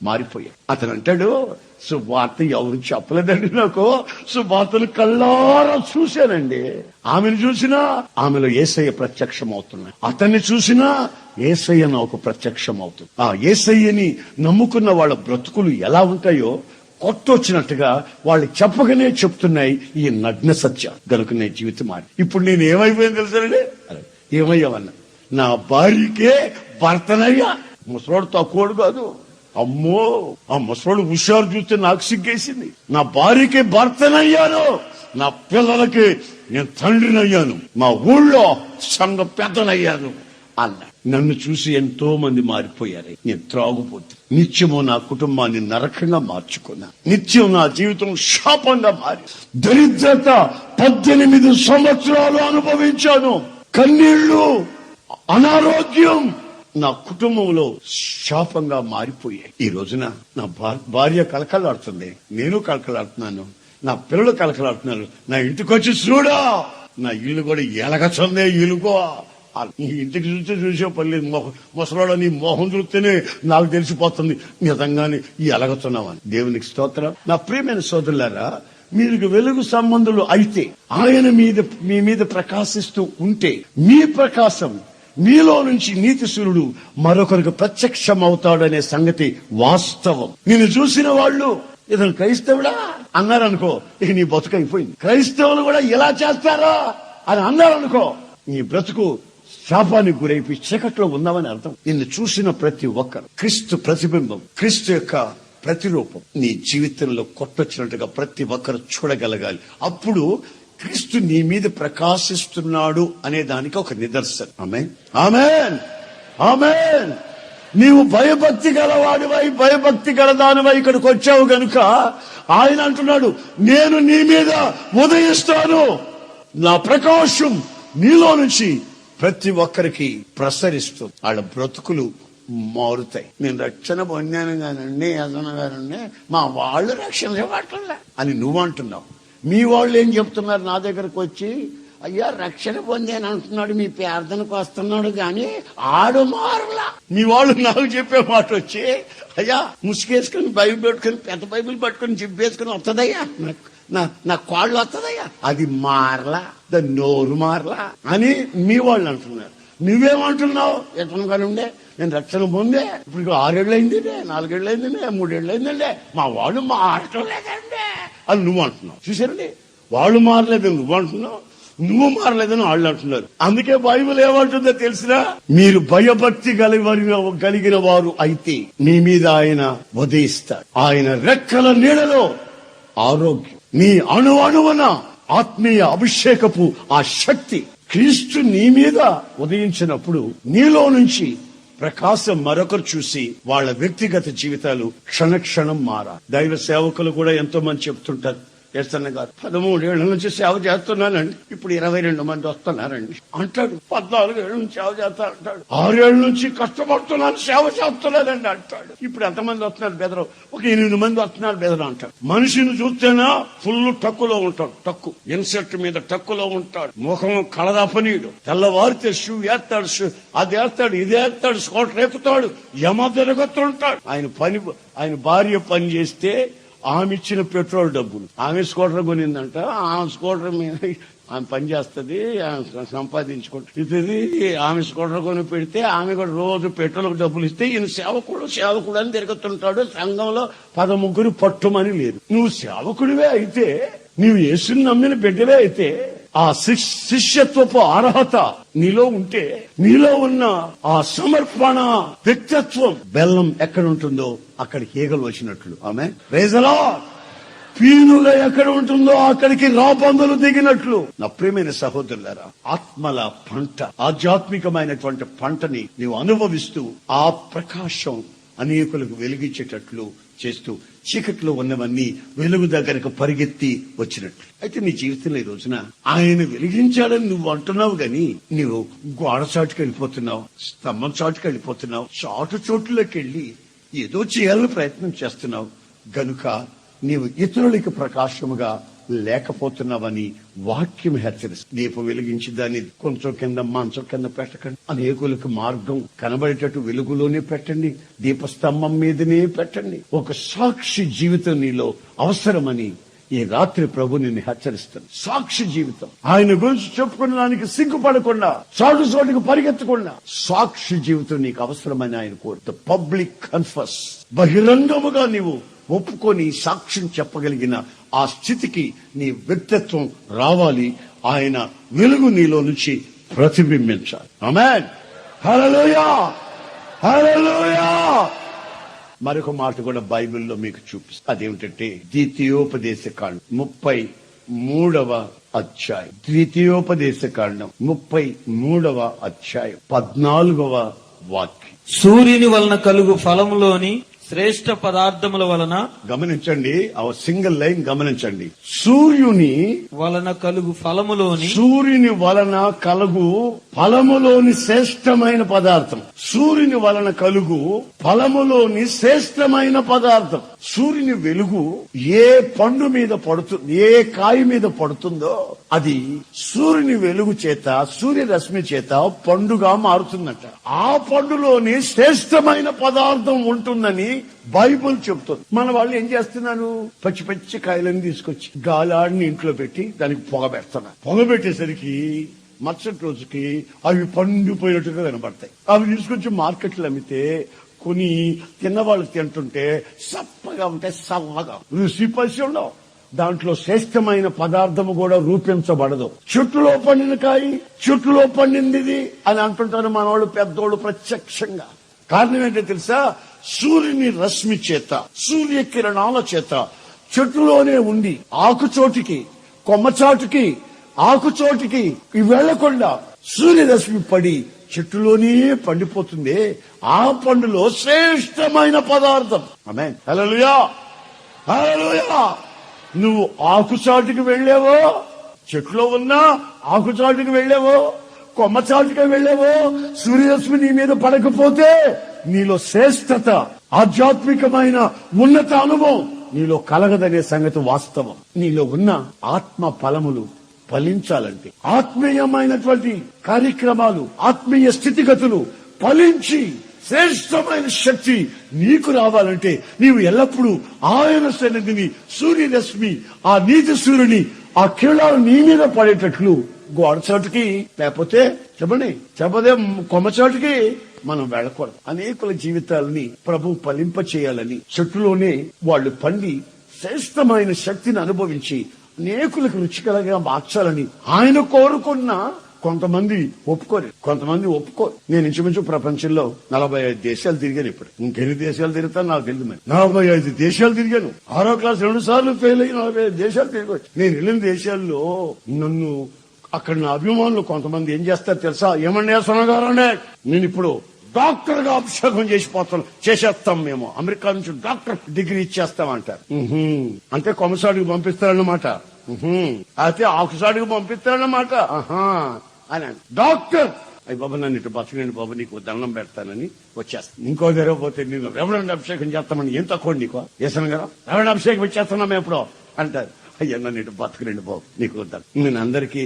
మారిపోయాడు. అతను అంటాడు, సువార్త ఎవరు చెప్పలేదండి నాకు, సువార్తను కళ్ళారా చూశానండి. ఆమెను చూసినా ఆమెలో యేసయ్య ప్రత్యక్షం అవుతున్నాయి, అతన్ని చూసినా యేసయ్య నాకు ప్రత్యక్షం అవుతుంది. ఆ యేసయ్యని నమ్ముకున్న వాళ్ళ బ్రతుకులు ఎలా ఉంటాయో కొట్టొచ్చినట్టుగా వాళ్ళు చెప్పగానే చెప్తున్నాయి ఈ నగ్న సత్య. గనుక జీవితం మారి. ఇప్పుడు నేను ఏమైపోయింది తెలుసండి, ఏమయ్యావన్నా, నా భార్యకే భర్తనయ్యా. ముసలోడు తక్కువడు కాదు, అమ్మో ఆ ముసలోడు హుషారు చూస్తే నాకు సిగ్గేసింది. నా భార్యకి భర్తనయ్యాను, నా పిల్లలకి నేను తండ్రినయ్యాను, మా ఊళ్ళో సంఘ పెద్దనయ్యాను అన్న. నన్ను చూసి ఎంతో మంది మారిపోయారు. నేను త్రాగుపోతే నిత్యము నా కుటుంబాన్ని నరకంగా మార్చుకున్నా, నిత్యం నా జీవితం శాపంగా మారి దరిద్రత 18 సంవత్సరాలు అనుభవించాను. కన్నీళ్లు, అనారోగ్యం నా కుటుంబంలో శాపంగా మారిపోయాయి. ఈ రోజున నా భార్య కలకలాడుతుంది, నేను కలకలాడుతున్నాను, నా పిల్లలు కలకలాడుతున్నారు. నా ఇంటికి వచ్చి చూడా, నా ఇల్లు కూడా ఎలగచుందే ఇల్లుకో. నీ ఇంటికి చూసే పని లేదు, ముసలాడు నీ మోహం చూస్తేనే నాకు తెలిసిపోతుంది నిజంగానే ఈ ఎలగచున్నామని. దేవునికి స్తోత్రం. నా ప్రియమైన సోదరులారా, మీరు వెలుగు సంబంధులు అయితే, ఆయన మీ మీద ప్రకాశిస్తూ ఉంటే, మీ ప్రకాశం మీలో నుంచి నీతి సూర్యుడు మరొకరికి ప్రత్యక్షం అవుతాడనే సంగతి వాస్తవం. నిన్ను చూసిన వాళ్ళు ఇతను క్రైస్తవుడా అన్నారనుకో, ఇక నీ బతుకు అయిపోయింది. క్రైస్తవులు కూడా ఇలా చేస్తారా అని అన్నారనుకో, నీ బ్రతుకు శాపానికి గురైపోయి చీకట్లో ఉన్నామని అర్థం. నిన్ను చూసిన ప్రతి ఒక్కరు క్రీస్తు ప్రతిబింబం, క్రీస్తు యొక్క ప్రతిరూపం నీ జీవితంలో కొట్టొచ్చినట్టుగా ప్రతి ఒక్కరు చూడగలగాలి. అప్పుడు క్రీస్తు నీ మీద ప్రకాశిస్తున్నాడు అనే దానికి ఒక నిదర్శనం. ఆమేన్, ఆమేన్, ఆమేన్. నీవు భయభక్తి గలవాడివై, భయభక్తి గలదానివై ఇక్కడికి వచ్చావు గనుక ఆయన అంటున్నాడు, నేను నీ మీద ఉదయిస్తాను, నా ప్రకాశం నీలో నుంచి ప్రతి ఒక్కరికి ప్రసరిస్తూ వాళ్ళ బ్రతుకులు మారుతాయి. నేను రక్షణ పొందాను కానండి, అదన గారండి, మా వాళ్ళు రక్షణ ఇవ్వట్లే అని నువ్వు అంటున్నావు. మీ వాళ్ళు ఏం చెప్తున్నారు నా దగ్గరకు వచ్చి, అయ్యా రక్షణ పొందాను అంటున్నాడు, మీ ప్రార్థనకు వస్తున్నాడు గాని ఆడు మారలా. మీ వాళ్ళు నాకు చెప్పే మాట వచ్చి, అయ్యా ముసుగేసుకుని బైబిల్ పెట్టుకుని పెద్ద బైబిల్ పట్టుకుని జిబ్బేసుకుని వస్తుందయ్యా, నా కాళ్ళు వస్తుందయ్యా, అది మారలా, దాని నోరు మారలా అని మీ వాళ్ళు అంటున్నారు. నువ్వేమంటున్నావు? ఎట్లా కానీ ఉండే నేను రక్షణ పొందే ఇప్పుడు 6 ఏళ్ళు అయిందండి, 4 ఏళ్ళు అయిందండి, 3 ఏళ్ళు అయిందండి, మా వాళ్ళు మారటం లేదండి అని నువ్వు అంటున్నావు. చూసారండి, వాళ్ళు మారలేదని నువ్వు అంటున్నావు, నువ్వు మారలేదని వాళ్ళు అంటున్నారు. అందుకే బైబిల్ ఏమంటుందో తెలిసినా, మీరు భయభక్తి కలిగిన వారు అయితే మీ మీద ఆయన ఉదయిస్తాడు. ఆయన రెక్కల నీడలో ఆరోగ్యం, నీ అణువణువున ఆత్మీయ అభిషేకపు ఆ శక్తి క్రీస్తు నీ మీద ఉదయించినప్పుడు నీలో నుంచి ప్రకాశం మరొకరు చూసి వాళ్ళ వ్యక్తిగత జీవితాలు క్షణక్షణం మారా. దైవ సేవకులు కూడా ఎంతో మంది చెప్తుంటారు, ఎస్ఎన్ గారు 13 ఏళ్ల నుంచి సేవ చేస్తున్నానండి, ఇప్పుడు 22 మంది వస్తున్నారండి అంటాడు. 14 ఏళ్ల నుంచి సేవ చేస్తా అంటాడు. 6 ఏళ్ల నుంచి కష్టపడుతున్నాను, సేవ చేస్తున్నానండి అంటాడు. ఇప్పుడు ఎంతమంది వస్తున్నారు బెదరు? ఒక 8 మంది వస్తున్నారు బెదరు అంటాడు. మనిషిని చూస్తేనా ఫుల్ టక్కులో ఉంటాడు, టక్కు ఇన్సెట్ మీద టక్కులో ఉంటాడు, ముఖం కళదాపనీయుడు, తెల్లవారితే షూ వేస్తాడు, అది వేస్తాడు, ఇది వేస్తాడు, స్కూటర్ ఎక్కుతాడు, యమ తిరగతుంటాడు. ఆయన భార్య పని చేస్తే ఆమె ఇచ్చిన పెట్రోల్ డబ్బులు, ఆమె స్కూటర్ కొనిందంట, ఆమె స్కూటర్ మీద ఆమె పని చేస్తుంది, సంపాదించుకుంటుంది, ఆమె స్కూటర్ కొని పెడితే ఆమె కూడా రోజు పెట్రోల్ డబ్బులు ఇస్తే ఈయన సేవకుడు అని తిరుగుతుంటాడు. సంఘంలో 13 పట్టుమని లేదు. నువ్వు సేవకుడివే అయితే, నీవు యేసుని నమ్మిన బిడ్డవే అయితే, ఆ శిష్యత్వపు అర్హత నీలో ఉంటే, నీలో ఉన్న ఆ సమర్పణ వ్యక్తిత్వం, బెల్లం ఎక్కడ ఉంటుందో అక్కడ ఈగలు వచ్చినట్లు. ఆమె ప్రైజ్ ది లార్డ్. పీనుగ ఎక్కడ ఉంటుందో అక్కడికి రాబందులు దిగినట్లు. నా ప్రియమైన సహోదరులారా, ఆత్మల పంట, ఆధ్యాత్మికమైనటువంటి పంటని నీవు అనుభవిస్తూ ఆ ప్రకాశం అనేకులకు వెలిగించేటట్లు చేస్తూ చీకట్లో ఉన్నవన్నీ వెలుగు దగ్గరకు పరిగెత్తి వచ్చినట్లు. అయితే నీ జీవితంలో ఈ రోజున ఆయన వెలిగించాడని నువ్వు అంటున్నావు గాని, నువ్వు గోడ చాటుకు వెళ్ళిపోతున్నావు, స్తంభం చాటుకు వెళ్ళిపోతున్నావు, చోట్లకి వెళ్ళి ఏదో చేయాలని ప్రయత్నం చేస్తున్నావు గనుక నీవు ఇతరులకి ప్రకాశముగా లేకపోతున్నావని వాక్యం హెచ్చరిస్తుంది. దీపం వెలిగించి దాన్ని కొంచెం కింద మంచం కింద పెట్టకండి, అనేకులకు మార్గం కనబడేటట్టు వెలుగులోనే పెట్టండి, దీపస్తంభం మీదనే పెట్టండి. ఒక సాక్షి జీవితం నీలో అవసరమని ఈ రాత్రి ప్రభు నిన్ను హెచ్చరిస్తాను. సాక్షి జీవితం, ఆయన గురించి చెప్పుకునడానికి సిగ్గుపడకుండా, చాటుకు పరిగెత్తకుండా సాక్షి జీవితం నీకు అవసరమని ఆయన కోరుతాడు. పబ్లిక్ కన్ఫెస్, బహిరంగముగా నీవు ఒప్పుకొని సాక్ష్యం చెప్పగలిగిన ఆ స్థితికి నీ వ్యక్తిత్వం రావాలి. ఆయన వెలుగు నీలో నుంచి ప్రతిబింబించాలి. ఆమేన్, హల్లెలూయా, హల్లెలూయా. మరొక మాట కూడా బైబిల్లో మీకు చూపిస్తా. అదేమిటంటే ద్వితీయోపదేశ కాండం 33వ అధ్యాయం. ద్వితీయోపదేశ కాండం 33వ అధ్యాయం 14వ వాక్యం. సూర్యుని వలన కలుగు ఫలములోని శ్రేష్ఠ పదార్థముల వలన, గమనించండి, ఆ సింగిల్ లైన్ గమనించండి. సూర్యుని వలన కలుగు ఫలములోని, సూర్యుని వలన కలుగు ఫలములోని శ్రేష్టమైన పదార్థం. సూర్యుని వలన కలుగు ఫలములోని శ్రేష్టమైన పదార్థం. సూర్యుని వెలుగు ఏ పండు మీద పడుతుంది, ఏ కాయ మీద పడుతుందో అది సూర్యుని వెలుగు చేత, సూర్యరశ్మి చేత పండుగా మారుతుందట. ఆ పండులోని శ్రేష్టమైన పదార్థం ఉంటుందని బైబుల్ చెప్తుంది. మన వాళ్ళు ఏం చేస్తున్నారు, పచ్చి పచ్చి కాయలను తీసుకొచ్చి గాలాడిని ఇంట్లో పెట్టి దానికి పొగ పెడుతున్నారు. పొగ పెట్టేసరికి మరుసటి రోజుకి అవి పండిపోయినట్టుగా కనబడతాయి. అవి తీసుకొచ్చి మార్కెట్లో అమ్మితే కొని తిన్నవాళ్ళు తింటుంటే సప్పగా ఉంటాయి, సవ్వగా, రుచి పసి ఉండవు. దాంట్లో శ్రేష్టమైన పదార్థము కూడా రూపించబడదు. చెట్టులో పండిన కాయ, చెట్టులో పండింది అని అంటుంటారు మన వాళ్ళు పెద్దోళ్ళు ప్రత్యక్షంగా. కారణం ఏంటో తెలుసా? సూర్యుని రశ్మి చేత, సూర్యకిరణాల చేత చెట్టులోనే ఉండి ఆకుచోటికి, కొమ్మచాటుకి, ఆకుచోటికి వెళ్లకుండా సూర్యరశ్మి పడి చెట్టులోనే పండిపోతుంది. ఆ పండులో శ్రేష్టమైన పదార్థం. ఆమేన్, హల్లెలూయా, హల్లెలూయా. నువ్వు ఆకుచాటుకి వెళ్ళావో, చెట్టులో ఉన్నా ఆకుచాటుకి వెళ్ళావో, కొమ్మచాటుగా వెళ్ళావో, సూర్యరశ్మి నీ మీద పడకపోతే నీలో శ్రేష్టత, ఆధ్యాత్మికమైన ఉన్నత అనుభవం నీలో కలగదనే సంగతి వాస్తవం. నీలో ఉన్న ఆత్మ ఫలములు ఫలించాలంటే, ఆత్మీయమైనటువంటి కార్యక్రమాలు, ఆత్మీయ స్థితిగతులు ఫలించి శ్రేష్టమైన శక్తి నీకు రావాలంటే నీవు ఎల్లప్పుడూ ఆయన సన్నిధిని, సూర్యరశ్మి, ఆ నీతి సూర్యుని ఆ కిరణాలు నీ మీద పడేటట్లు గోడచాటుకి, లేకపోతే చెప్పదే కొమ్మచాటుకి మనం వెళ్ళకూడదు. అనేకుల జీవితాలని ప్రభు ఫలింప చేయాలని, చెట్టులోనే వాళ్ళు పండి శ్రేష్టమైన శక్తిని అనుభవించి అనేకులకు రుచికరంగా మార్చాలని ఆయన కోరుకున్న కొంతమంది ఒప్పుకోరు. నేను ఇంచుమించు ప్రపంచంలో 45 దేశాలు తిరిగాను. ఇప్పుడు ఇంకెన్ని దేశాలు తిరుగుతాను నాకు తెలియదు. మరి 45 దేశాలు తిరిగాను. 6వ క్లాస్ 2 సార్లు ఫెయిల్ అయ్యి 45 దేశాలు తిరిగొచ్చు. నేను వెళ్ళిన దేశాల్లో నన్ను అక్కడ నా అభిమానులు కొంతమంది ఏం చేస్తారు తెలుసా? ఏమండి సొనగారండే, నేను ఇప్పుడు డాక్టర్ గా అభిషేకం చేసేస్తాం మేము, అమెరికా నుంచి డాక్టర్ డిగ్రీ ఇచ్చేస్తామంటారు. అంటే కొమ్మసాడికి పంపిస్తారన్నమాట, అయితే ఆకుసాడికి పంపిస్తారన్నమాట అని. డాక్టర్ అయ్యి బాబా నన్ను ఇటు బతకండి బాబు, నీకు దండం పెడతానని వచ్చేస్తాను. ఇంకో దగ్గర పోతే నేను రెవరెండ్ అభిషేకం చేస్తామని ఏం తక్కువ నీకో ఏసన్ గారు, రెవరెండ్ అభిషేకం ఇచ్చేస్తున్నాం ఎప్పుడో అంటారు. అయ్యా నన్ను ఇటు బతకరండి బాబు, నీకు వద్దాను. నేను అందరికీ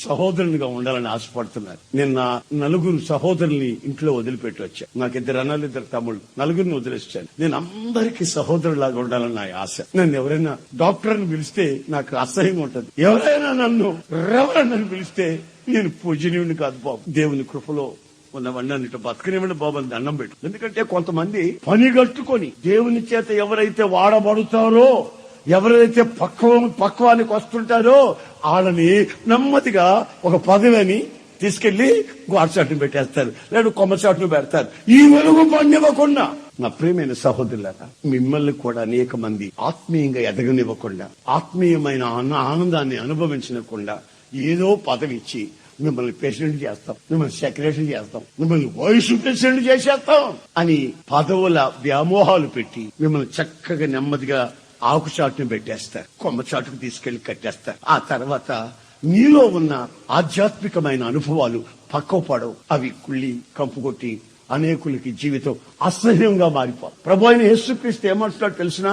సహోదరునిగా ఉండాలని ఆశపడుతున్నారు. నేను నా 4 సహోదరుల్ని ఇంట్లో వదిలిపెట్టి వచ్చా. నాకు 2 అన్నలు 2 తమ్ముళ్ళు, 4 వదిలేస్తాను. నేను అందరికీ సహోదరులాగా ఉండాలని నా ఆశ. నన్ను ఎవరైనా డాక్టర్ అని పిలిస్తే నాకు అసహ్యం ఉంటుంది. ఎవరైనా నన్ను రెవరెండ్ అని పిలిస్తే నేను పూజనీయుని కాదు బాబు. దేవుని కృపలో ఉన్నవన్నీ ఇటు బతకనివ్వండి బాబు అని దండం పెట్టు. ఎందుకంటే కొంతమంది పని కట్టుకొని దేవుని చేత ఎవరైతే వాడబడతారో, ఎవరైతే పక్వానికి వస్తుంటారో వాళ్ళని నెమ్మదిగా ఒక పదవిని తీసుకెళ్లి గోడచాటును పెట్టేస్తారు, లేదా కొమ్మచాటును పెడతారు. ఈ వెలుగు పండివ్వకుండా నా ప్రియమైన సహోదరులారా, మిమ్మల్ని కూడా అనేక మంది ఆత్మీయంగా ఎదగనివ్వకుండా, ఆత్మీయమైన ఆనందాన్ని అనుభవించకుండా ఏదో పదవి ఇచ్చి మిమ్మల్ని ప్రెసిడెంట్ చేస్తాం, మిమ్మల్ని సెక్రటరీ చేస్తాం, మిమ్మల్ని వైస్ ప్రెసిడెంట్ చేసేస్తాం అని పదవుల వ్యామోహాలు పెట్టి మిమ్మల్ని చక్కగా నెమ్మదిగా ఆకుచాటును పెట్టేస్తారు, కొమ్మచాటుకు తీసుకెళ్లి కట్టేస్తారు. ఆ తర్వాత నీలో ఉన్న ఆధ్యాత్మికమైన అనుభవాలు పక్కకు పడవు. అవి కుళ్ళి కంపుకొట్టి అనేకులకి జీవితం అసహ్యంగా మారిపోదు. ప్రభు అయిన యేసుక్రీస్తు ఏమంటున్నాడు తెలిసిన?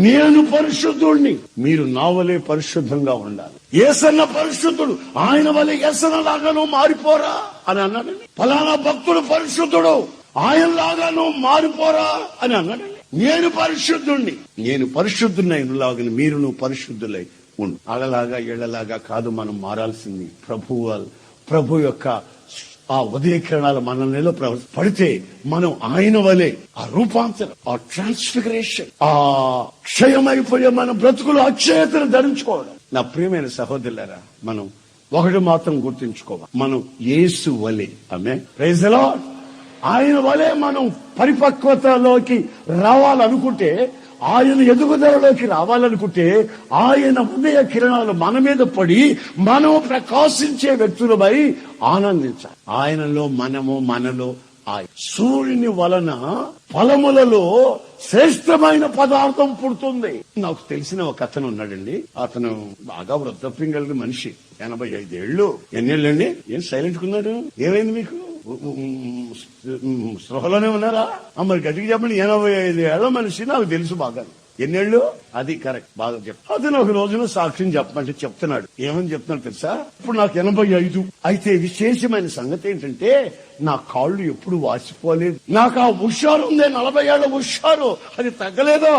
నేను పరిశుద్ధుడిని, మీరు నా వలే పరిశుద్ధంగా ఉండాలి. యేసన్న పరిశుద్ధుడు, ఆయన వలె యేసన్న లాగాను మారిపోరా అని అన్నాడండి. ఫలానా భక్తుడు పరిశుద్ధుడు, ఆయన లాగాను మారిపోరా అని అన్నాడండి. నేను పరిశుద్ధున్నైనలాగా మీరును పరిశుద్ధులై ఉండు. అలలాగా ఇళ్లలాగా కాదు మనం మారాల్సింది. ప్రభు యొక్క ఆ ఉదయకిరణాలు మన నెలలో పడితే మనం ఆయన వలె ఆ రూపాంతరం, ఆ ట్రాన్స్ఫిగరేషన్, ఆ క్షయమైపోయే మన బ్రతుకులు అక్షయతను ధరించుకోవడం. నా ప్రియమైన సహోదరులారా, మనం ఒకటి మాత్రం గుర్తుంచుకోవాలి, మనం యేసు వలె, ఆమేన్, ప్రైజ్ ది లార్డ్, ఆయన వలె మనం పరిపక్వతలోకి రావాలనుకుంటే, ఆయన ఎదుగుదలలోకి రావాలనుకుంటే, ఆయన ఉదయ కిరణాలు మన మీద పడి మనం ప్రకాశించే వ్యక్తులపై ఆనందించాలి. ఆయనలో మనలో ఆయన. సూర్యుని వలన ఫలములలో శ్రేష్టమైన పదార్థం పుడుతుంది. నాకు తెలిసిన ఒక అతను ఉన్నాడండి. అతను బాగా వృద్ధాప్యం కలిగిన మనిషి, 85 ఏళ్ళు. ఎన్నేళ్ళండి? ఏం సైలెంట్ కున్నారు? ఏమైంది మీకు? స్పృహలోనే ఉన్నారా? మరి గట్టిగా చెప్పండి. 85 ఏళ్ల మనిషి, నాకు తెలుసు బాగా. ఎన్నేళ్ళు? అది కరెక్ట్, బాగా చెప్తా. అతను ఒక రోజున సాక్ష్యం చెప్పమంటే చెప్తున్నాడు. ఏమని చెప్తున్నాడు తెలుసా? ఇప్పుడు నాకు 85. అయితే విశేషమైన సంగతి ఏంటంటే, నా కాళ్ళు ఎప్పుడు వాసిపోలేదు. నాకు ఆ హుషారు ఉంది, 40 ఏళ్ల హుషారు, అది తగ్గలేదో.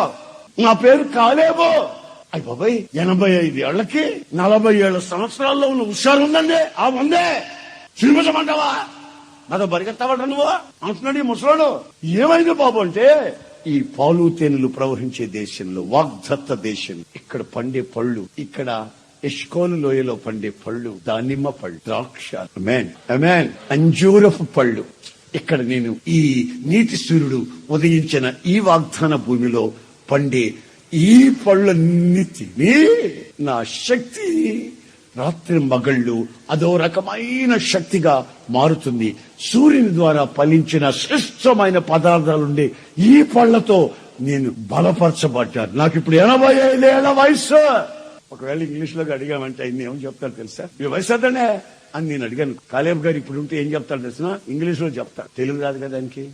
నా పేరు కాలేబో. అయ్య బాబాయ్, 85 ఏళ్లకి 40 సంవత్సరాల్లో ఉన్న హుషారు ఉందండి. ఆ ఉందే చూపించమంటావా? నాతో పరిగెత్తావట నువ్వు అంటున్నాడు ఈ ముసలాడు. ఏమైంది బాబు అంటే, ఈ పాలు తేనెలు ప్రవహించే దేశంలో, వాగ్దత్త దేశం, ఇక్కడ పండే పళ్ళు, ఇక్కడ ఎష్కోలు లోయలో పండే పళ్ళు, దానిమ్మ పళ్ళు, ద్రాక్ష, అమేన్ అమేన్, అంజూరపు పళ్ళు, ఇక్కడ నేను ఈ నీతి సూర్యుడు ఉదయించిన ఈ వాగ్దాన భూమిలో పండే ఈ పళ్ళన్నీ తిని నా శక్తి రాత్రి మగళ్ళు అదో రకమైన శక్తిగా మారుతుంది. సూర్యుని ద్వారా ఫలించిన శ్రేష్టమైన పదార్థాలుండే ఈ పళ్లతో నేను బలపరచబడ్డాను. నాకు ఇప్పుడు 85 ఏళ్ల వయసు. ఒకవేళ ఇంగ్లీష్ లో అడిగామంటే ఆయన ఏమని చెప్తారు తెలుసా? మీ వయసు అతనే అని నేను అడిగాను. కాలేబ్ గారు ఇప్పుడు ఉంటే ఏం చెప్తాడు తెలుసా? ఇంగ్లీష్ లో చెప్తాడు, తెలుగు రాదు కదా దానికి.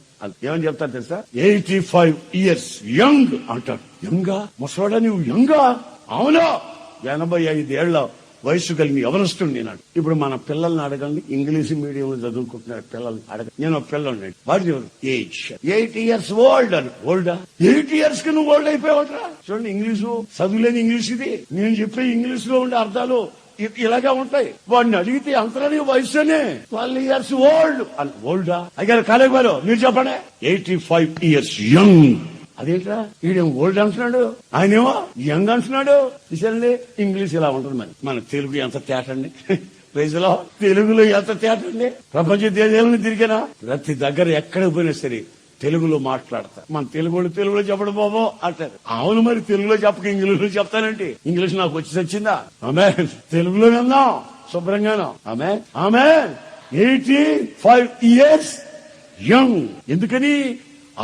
ఏమని చెప్తాడు తెలుసా? 85 years యంగ్ అంటాడు. యంగా? ముసవాడా నువ్వు యంగా? అవునా, 85 ఏళ్ల వయసు కలిగి ఎవరొస్తుంది నేను. ఇప్పుడు మన పిల్లల్ని అడగండి, ఇంగ్లీష్ మీడియంలో చదువుకుంటున్న పిల్లల్ని అడగండి. నేను ఒక పిల్లలు వాడి ఏజ్ 8 years ఓల్డ్ అని. ఓల్డా? 8 years కి నువ్వు ఓల్డ్ అయిపోయావట్రా? చూడండి, ఇంగ్లీషు చదువులేని ఇంగ్లీష్ ఇది. నేను చెప్పే ఇంగ్లీష్ లో ఉండే అర్థాలు ఇలాగా ఉంటాయి. వాడిని అడిగితే అంతరాని వయసునే 12 years ఓల్డ్ అని. ఓల్డా? అయ్యారు కాలేజ్ గారు మీరు చెప్పండి. 85 years యంగ్. అదేంట్రా ఈడేం ఓల్డ్ అంటున్నాడు, ఆయనేమో యంగ్ అంటున్నాడు. చూసారండి, ఇంగ్లీష్ ఇలా ఉంటుంది. మన తెలుగు ఎంత తేటండి. ప్రజలో తెలుగులో ఎంత తేటండి. ప్రపంచ దేశాలను తిరిగినా ప్రతి దగ్గర ఎక్కడికి పోయినా సరే తెలుగులో మాట్లాడతా. మన తెలుగులో చెప్పడం బాబో అంటారు. అవును, మరి తెలుగులో చెప్పక ఇంగ్లీష్ లో చెప్తానంటే ఇంగ్లీష్ నాకు వచ్చి వచ్చిందా? ఆమె తెలుగులో విందాం శుభ్రంగాను. ఆమె 85 years యంగ్. ఎందుకని?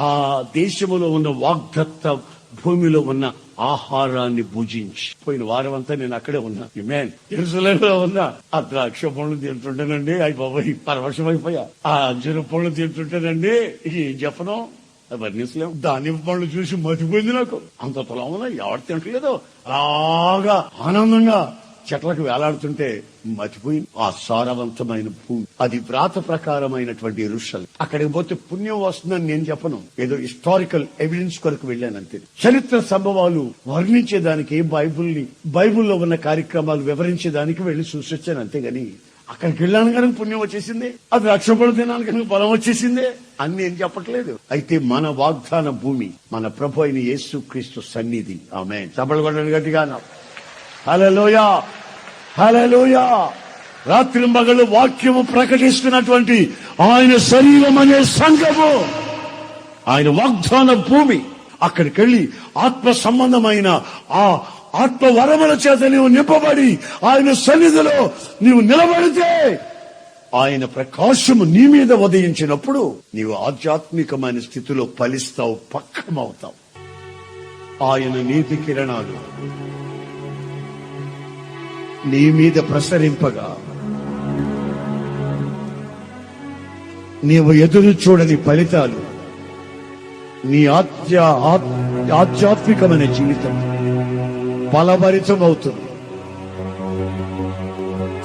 ఆ దేశములో ఉన్న వాగ్దత్త భూమిలో ఉన్న ఆహారాన్ని భుజించి. పోయిన వారం అంతా నేను అక్కడే ఉన్నా. ఎరుసలేములో ఉన్నా. ఆ ద్రాక్ష పండ్లు తింటుంటానండి, అవి బాబాయ్ పరవశం అయిపోయా. ఆ అంజూర పండ్లు తింటుంటానండి, ఏం చెప్పను, వర్ణించలేము. దానిమ్మ పండ్లు చూసి మతిపోయింది నాకు. అంత పొలం ఎవరు తింటలేదు. అలాగా ఆనందంగా చెట్లకు వేలాడుతుంటే మతిపోయింది. ఆ సారవంతమైన భూమి, అది వ్రాత ప్రకారమైనటువంటి ఋషులు. అక్కడికి పోతే పుణ్యం వస్తుందని నేను చెప్పను, ఏదో హిస్టారికల్ ఎవిడెన్స్ కొరకు వెళ్ళానంతే. చరిత్ర సంభవాలు వర్ణించేదానికి, బైబుల్లో ఉన్న కార్యక్రమాలు వివరించేదానికి వెళ్లి చూసి వచ్చాను అంతేగాని అక్కడికి వెళ్ళాను కనుక పుణ్యం వచ్చేసింది, అది రక్షపడు తినాను కనుక బలం వచ్చేసిందే అని నేను చెప్పట్లేదు. అయితే మన వాగ్దాన భూమి మన ప్రభు అయిన యేసుక్రీస్తు సన్నిధి. ఆమేన్. చప్పట్లు కొట్టండి గట్టిగా. హల్లెలూయా, హల్లెలూయా. రాత్రి మగళ్ళు వాక్యము ప్రకటిస్తున్నటువంటి ఆయన శరీరం అనే సంఘము, ఆయన వాగ్దాన భూమి. అక్కడికి వెళ్లి ఆత్మ సంబంధమైన ఆ ఆత్మ వరముల చేత నీవు నింపబడి ఆయన సన్నిధిలో నీవు నిలబడితే ఆయన ప్రకాశము నీ మీద ఉదయించినప్పుడు నీవు ఆధ్యాత్మికమైన స్థితిలో ఫలిస్తావు, పక్కమవుతావు. ఆయన నీతి కిరణాలు నీ మీద ప్రసరింపగా నీవు ఎదురు చూడని ఫలితాలు నీ ఆధ్యాత్మికమైన జీవితం బలభరితమవుతుంది.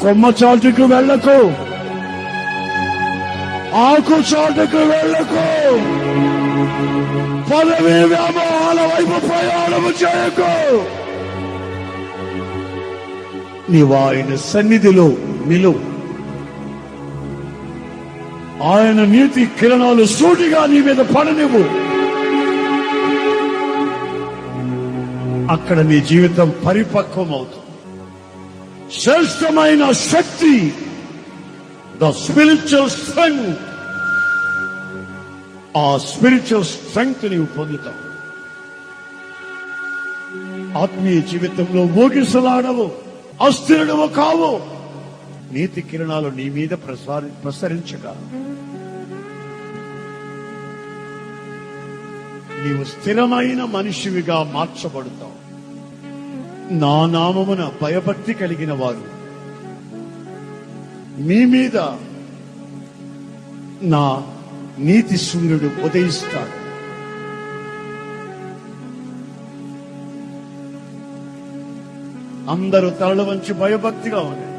కొమ్మ చాటుకు వెళ్ళకు, ఆకు చాటుకు వెళ్ళకు, పదవి వ్యామోహాల వైపు ప్రయాణము చేయకు. నీవు ఆయన సన్నిధిలో నిలువు. ఆయన నీతి కిరణాలు సూటిగా నీ మీద పడనివ్వు. అక్కడ నీ జీవితం పరిపక్వం అవుతుంది. శ్రేష్టమైన శక్తి, ద స్పిరిచువల్ స్ట్రెంగ్త్, ఆ స్పిరిచువల్ స్ట్రెంగ్త్ నీవు పొందుతావు. ఆత్మీయ జీవితంలో మోగిసలాడవు, అస్థిరుడవు కావు. నీతి కిరణాలు నీ మీద ప్రసరించగా నీవు స్థిరమైన మనిషివిగా మార్చబడతావు. నా నామమున భయభక్తి కలిగిన వారు మీ మీద నా నీతి సూర్యుడు ఉదయిస్తాడు. అందరూ తలలు వంచి భయభక్తిగా ఉన్నారు.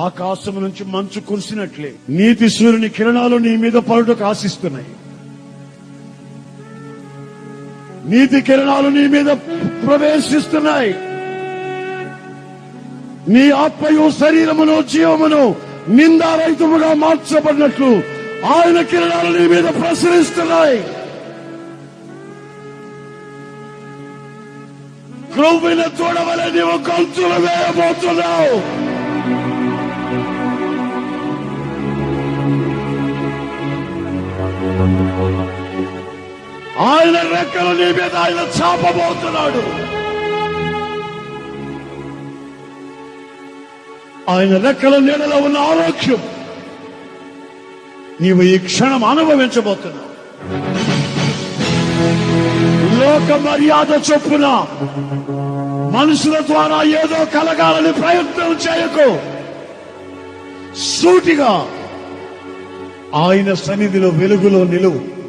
ఆకాశం నుంచి మంచు కురిసినట్లే నీతి సూర్యుని కిరణాలు నీ మీద పడుటకు ఆశిస్తున్నాయి. నీతి కిరణాలు నీ మీద ప్రవేశిస్తున్నాయి. నీ ఆత్మయు శరీరమును జీవమును నిందారహితముగా మార్చబడినట్లు ఆయన కిరణాలు నీ మీద ప్రసరిస్తున్నాయి. క్రొవ్విన తోడవలే నీవు గొంతులు వేయబోతున్నావు. ఆయన రెక్కలు నీ మీద ఆయన చాపబోతున్నాడు. ఆయన రెక్కల నీడలో ఉన్న ఆరోగ్యం నీవు ఈ క్షణం అనుభవించబోతున్నావు. లోక మర్యాద చొప్పున మనుషుల ద్వారా ఏదో కలగాలని ప్రయత్నం చేయకు. సూటిగా ఆయన సన్నిధిలో వెలుగులో నిలువు.